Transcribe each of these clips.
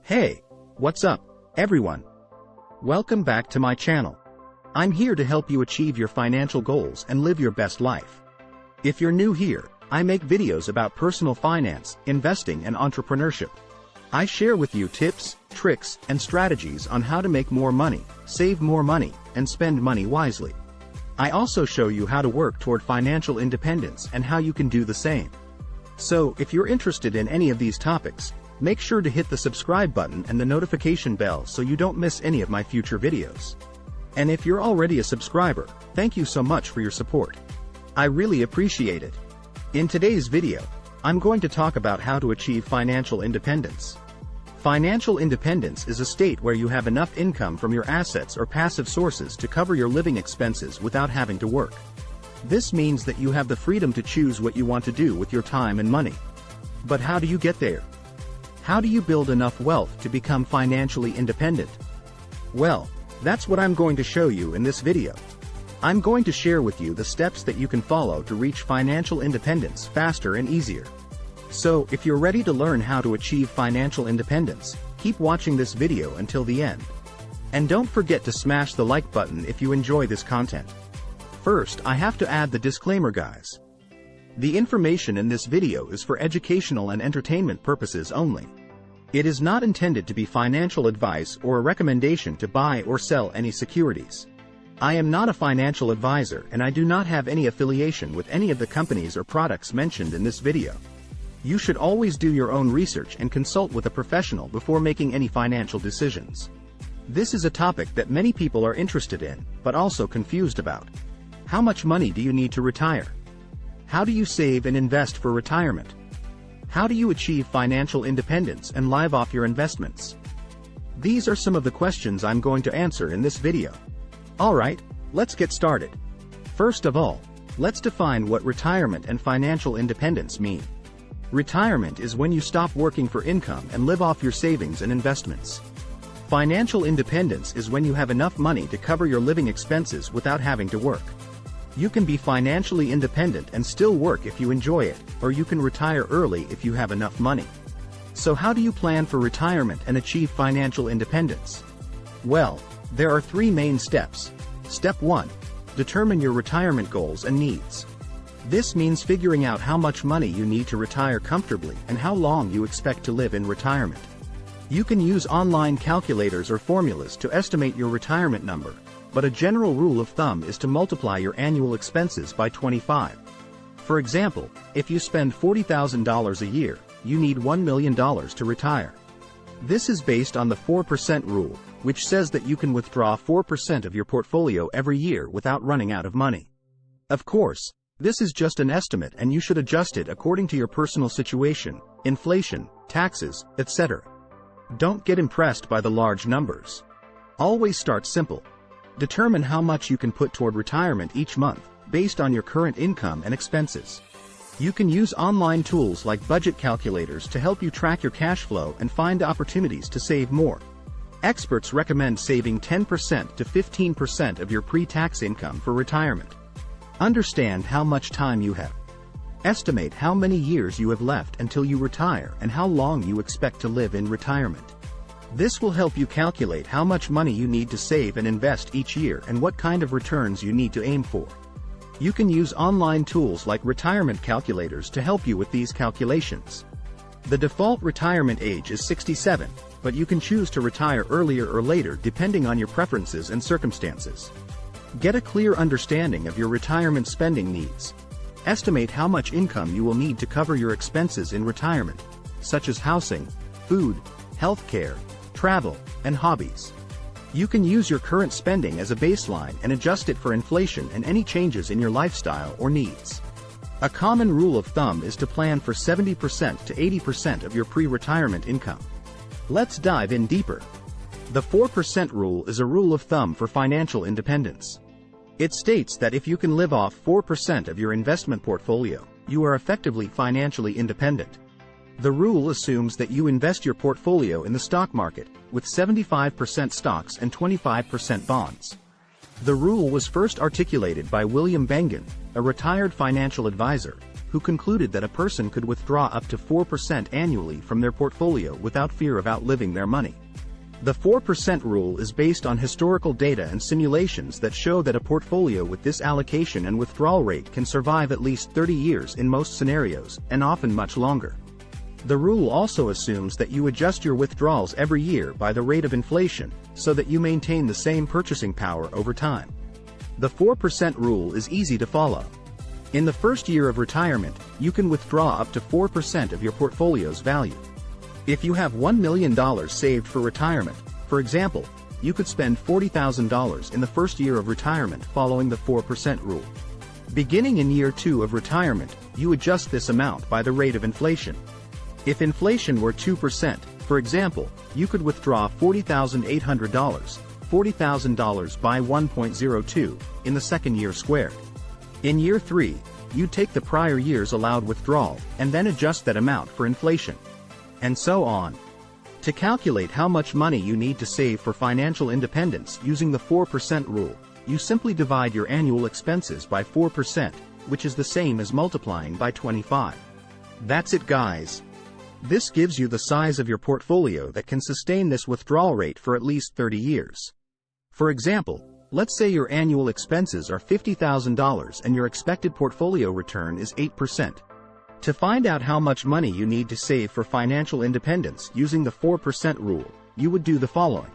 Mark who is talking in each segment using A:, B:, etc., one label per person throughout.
A: Hey, what's up, everyone? Welcome back to my channel. I'm here to help you achieve your financial goals and live your best life. If you're new here, I make videos about personal finance, investing, and entrepreneurship. I share with you tips, tricks, and strategies on how to make more money, save more money, and spend money wisely. I also show you how to work toward financial independence and how you can do the same. So, if you're interested in any of these topics, make sure to hit the subscribe button and the notification bell so you don't miss any of my future videos. And if you're already a subscriber, thank you so much for your support. I really appreciate it. In today's video, I'm going to talk about how to achieve financial independence. Financial independence is a state where you have enough income from your assets or passive sources to cover your living expenses without having to work. This means that you have the freedom to choose what you want to do with your time and money. But how do you get there? How do you build enough wealth to become financially independent? Well, that's what I'm going to show you in this video. I'm going to share with you the steps that you can follow to reach financial independence faster and easier. So, if you're ready to learn how to achieve financial independence, keep watching this video until the end. And don't forget to smash the like button if you enjoy this content. First, I have to add the disclaimer, guys. The information in this video is for educational and entertainment purposes only. It is not intended to be financial advice or a recommendation to buy or sell any securities. I am not a financial advisor and I do not have any affiliation with any of the companies or products mentioned in this video. You should always do your own research and consult with a professional before making any financial decisions. This is a topic that many people are interested in, but also confused about. How much money do you need to retire? How do you save and invest for retirement? How do you achieve financial independence and live off your investments? These are some of the questions I'm going to answer in this video. Alright, let's get started. First of all, let's define what retirement and financial independence mean. Retirement is when you stop working for income and live off your savings and investments. Financial independence is when you have enough money to cover your living expenses without having to work. You can be financially independent and still work if you enjoy it, or you can retire early if you have enough money. So how do you plan for retirement and achieve financial independence? Well, there are 3 main steps. Step 1. Determine your retirement goals and needs. This means figuring out how much money you need to retire comfortably and how long you expect to live in retirement. You can use online calculators or formulas to estimate your retirement number, but a general rule of thumb is to multiply your annual expenses by 25. For example, if you spend $40,000 a year, you need $1 million to retire. This is based on the 4% rule, which says that you can withdraw 4% of your portfolio every year without running out of money. Of course, this is just an estimate and you should adjust it according to your personal situation, inflation, taxes, etc. Don't get impressed by the large numbers. Always start simple. Determine how much you can put toward retirement each month, based on your current income and expenses. You can use online tools like budget calculators to help you track your cash flow and find opportunities to save more. Experts recommend saving 10% to 15% of your pre-tax income for retirement. Understand how much time you have. Estimate how many years you have left until you retire and how long you expect to live in retirement. This will help you calculate how much money you need to save and invest each year and what kind of returns you need to aim for. You can use online tools like retirement calculators to help you with these calculations. The default retirement age is 67, but you can choose to retire earlier or later depending on your preferences and circumstances. Get a clear understanding of your retirement spending needs. Estimate how much income you will need to cover your expenses in retirement, such as housing, food, healthcare, travel, and hobbies. You can use your current spending as a baseline and adjust it for inflation and any changes in your lifestyle or needs. A common rule of thumb is to plan for 70% to 80% of your pre-retirement income. Let's dive in deeper. The 4% rule is a rule of thumb for financial independence. It states that if you can live off 4% of your investment portfolio, you are effectively financially independent. The rule assumes that you invest your portfolio in the stock market, with 75% stocks and 25% bonds. The rule was first articulated by William Bengen, a retired financial advisor, who concluded that a person could withdraw up to 4% annually from their portfolio without fear of outliving their money. The 4% rule is based on historical data and simulations that show that a portfolio with this allocation and withdrawal rate can survive at least 30 years in most scenarios, and often much longer. The rule also assumes that you adjust your withdrawals every year by the rate of inflation, so that you maintain the same purchasing power over time. The 4% rule is easy to follow. In the first year of retirement, you can withdraw up to 4% of your portfolio's value. If you have $1 million saved for retirement, for example, you could spend $40,000 in the first year of retirement following the 4% rule. Beginning in year 2 of retirement, you adjust this amount by the rate of inflation. If inflation were 2%, for example, you could withdraw $40,800, $40,000 by 1.02, in the second year squared. In year 3, you take the prior year's allowed withdrawal, and then adjust that amount for inflation. And so on. To calculate how much money you need to save for financial independence using the 4% rule, you simply divide your annual expenses by 4%, which is the same as multiplying by 25. That's it, guys. This gives you the size of your portfolio that can sustain this withdrawal rate for at least 30 years. For example, let's say your annual expenses are $50,000 and your expected portfolio return is 8%. To find out how much money you need to save for financial independence using the 4% rule, you would do the following.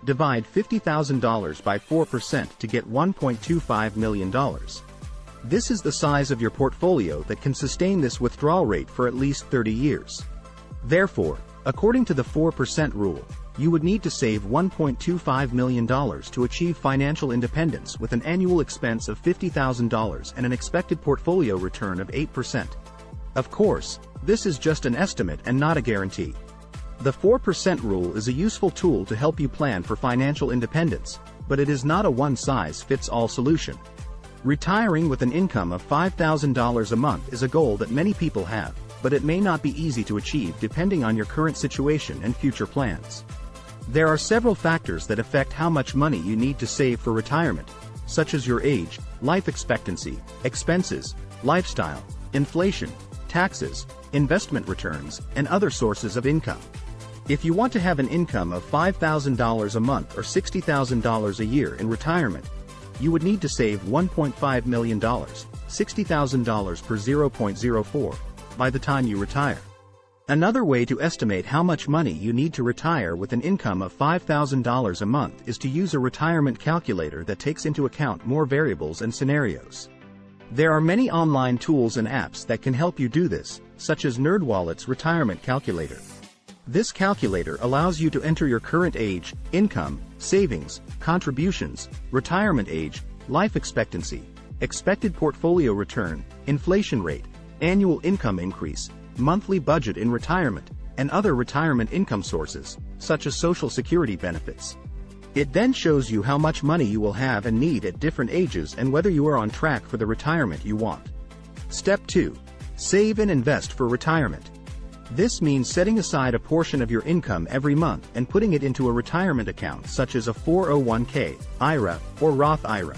A: Divide $50,000 by 4% to get $1.25 million. This is the size of your portfolio that can sustain this withdrawal rate for at least 30 years. Therefore, according to the 4% rule, you would need to save $1.25 million to achieve financial independence with an annual expense of $50,000 and an expected portfolio return of 8%. Of course, this is just an estimate and not a guarantee. The 4% rule is a useful tool to help you plan for financial independence, but it is not a one-size-fits-all solution. Retiring with an income of $5,000 a month is a goal that many people have, but it may not be easy to achieve depending on your current situation and future plans. There are several factors that affect how much money you need to save for retirement, such as your age, life expectancy, expenses, lifestyle, inflation, taxes, investment returns, and other sources of income. If you want to have an income of $5,000 a month or $60,000 a year in retirement, you would need to save $1.5 million, $60,000 per 0.04, by the time you retire. Another way to estimate how much money you need to retire with an income of $5,000 a month is to use a retirement calculator that takes into account more variables and scenarios. There are many online tools and apps that can help you do this, such as NerdWallet's Retirement Calculator. This calculator allows you to enter your current age, income, savings, contributions, retirement age, life expectancy, expected portfolio return, inflation rate, annual income increase, monthly budget in retirement, and other retirement income sources, such as Social Security benefits. It then shows you how much money you will have and need at different ages and whether you are on track for the retirement you want. Step 2. Save and invest for retirement. This means setting aside a portion of your income every month and putting it into a retirement account such as a 401k, IRA, or Roth IRA.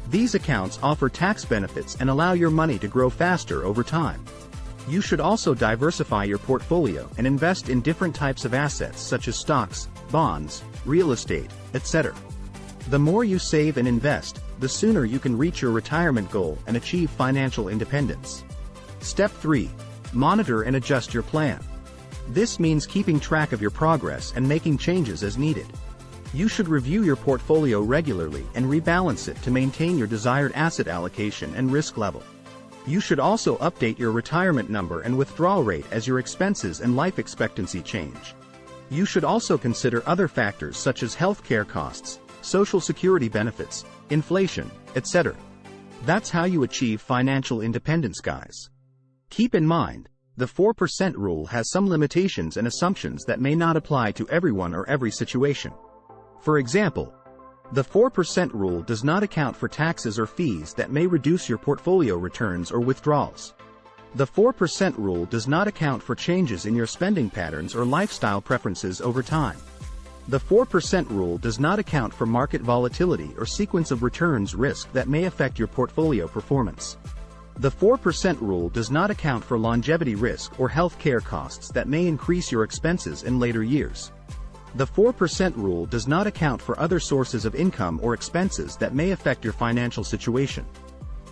A: These accounts offer tax benefits and allow your money to grow faster over time. You should also diversify your portfolio and invest in different types of assets such as stocks, bonds, real estate, etc. The more you save and invest, the sooner you can reach your retirement goal and achieve financial independence. Step 3. Monitor and adjust your plan. This means keeping track of your progress and making changes as needed. You should review your portfolio regularly and rebalance it to maintain your desired asset allocation and risk level. You should also update your retirement number and withdrawal rate as your expenses and life expectancy change. You should also consider other factors such as healthcare costs, Social Security benefits, inflation, etc. That's how you achieve financial independence, guys. Keep in mind, the 4% rule has some limitations and assumptions that may not apply to everyone or every situation. For example, the 4% rule does not account for taxes or fees that may reduce your portfolio returns or withdrawals. The 4% rule does not account for changes in your spending patterns or lifestyle preferences over time. The 4% rule does not account for market volatility or sequence of returns risk that may affect your portfolio performance. The 4% rule does not account for longevity risk or health care costs that may increase your expenses in later years. The 4% rule does not account for other sources of income or expenses that may affect your financial situation.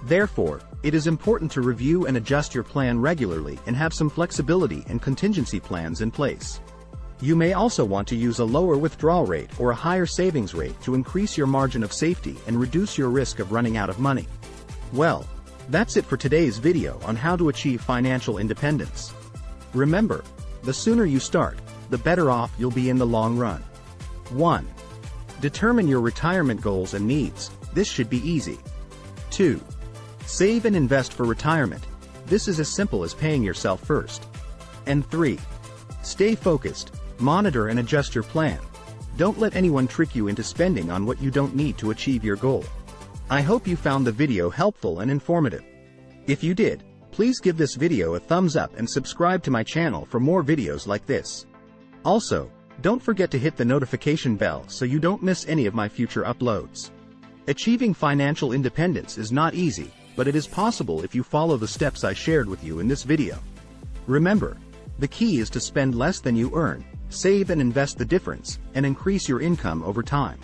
A: Therefore, it is important to review and adjust your plan regularly and have some flexibility and contingency plans in place. You may also want to use a lower withdrawal rate or a higher savings rate to increase your margin of safety and reduce your risk of running out of money. Well, that's it for today's video on how to achieve financial independence. Remember, the sooner you start, the better off you'll be in the long run. 1. Determine your retirement goals and needs. This should be easy. 2. Save and invest for retirement. This is as simple as paying yourself first. And 3. Stay focused, monitor and adjust your plan. Don't let anyone trick you into spending on what you don't need to achieve your goal. I hope you found the video helpful and informative. If you did, please give this video a thumbs up and subscribe to my channel for more videos like this. Also, don't forget to hit the notification bell so you don't miss any of my future uploads. Achieving financial independence is not easy, but it is possible if you follow the steps I shared with you in this video. Remember, the key is to spend less than you earn, save and invest the difference, and increase your income over time.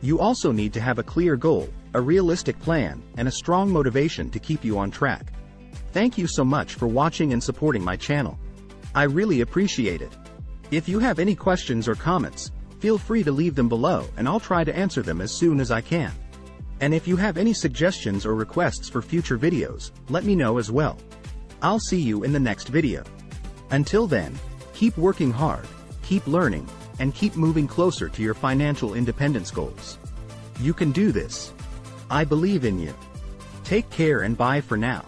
A: You also need to have a clear goal, a realistic plan, and a strong motivation to keep you on track. Thank you so much for watching and supporting my channel. I really appreciate it. If you have any questions or comments, feel free to leave them below and I'll try to answer them as soon as I can. And if you have any suggestions or requests for future videos, let me know as well. I'll see you in the next video. Until then, keep working hard, keep learning, and keep moving closer to your financial independence goals. You can do this. I believe in you. Take care and bye for now.